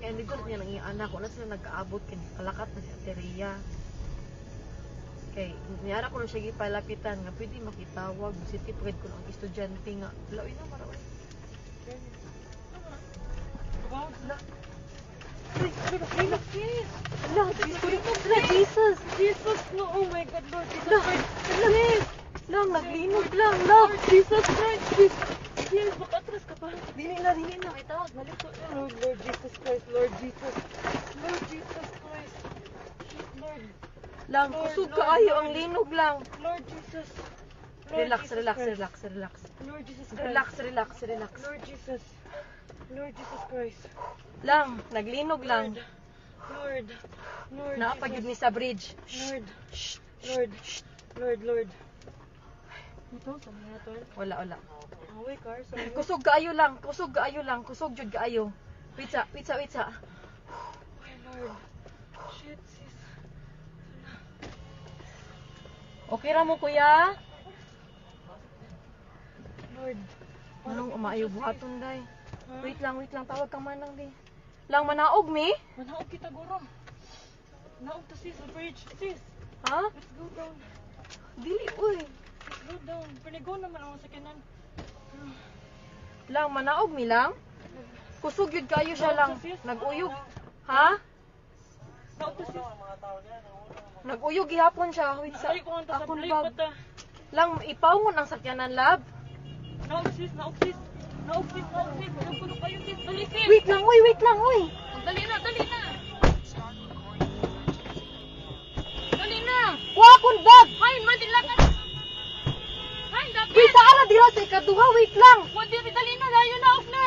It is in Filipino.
Kaya hindi ko niya nang anak ko na sila nag-aabot kay kalakat na si Ateria. Kay niyara ko na siya gipalapitan nga pwede makitawag city pwede ko ang estudyante nga. Laoy na maraway. Wow, na. Jesus! Jesus, no, oh my God, Lord Jesus Lang, Christ. lang, lang, naglinog lang, lang, Jesus Christ, Jesus. Yes, makatras ka pa. Dili na. Ay, tawag, nalito. Lord Jesus Christ, Lord Jesus. Lord Jesus Christ. Shit, Lord. Lang, Lord, kusog Lord, kaayo Lord. ang linog lang. Lord Jesus. Lord Relax, Jesus relax, Christ. relax, relax. Lord Jesus Christ. Relax, relax, relax. Lord Jesus. Lord Jesus Christ. Lang, naglinog lang. Lord. Lord Naapagid ni Jesus. sa bridge. Lord. Shh, Lord. Lord. Ito, sa mga to. wala. Away, car. Sorry. Kusog kaayo lang, kusog jud kaayo. Wait sa. Ay, Lord. Shit, sis. Okay ra mo kuya? Lord. Anong umaayo buhaton day? Ha? Wait lang, tawag kang manang di. Lang manaog mi? Manaog kita, guro. Naog to, sis, sa bridge. Sis, Ha? let's go down. Dili uy. Let's go down. Panigo naman ako sa kanan. Lang manaog mi lang. Kusog yun kayo siya lang. Nag-uyog. Ha? Naog to, sis. Nag-uyog gihapon siya. Wait sa Ay, ko ang akong tasabli bag. pata. Lang ipawon ang sakyanan lab. Naog, sis. Naog, sis. Naog, sis. Naog ko kayo, sis. Dali, sis. Wait lang uy. Dali na. Dali na. Wa akong bag. Hay, madilakan. Hay, dapat. Wait sa ara dira sa ikaduha. Wait lang. Dali na. Layo na, off na.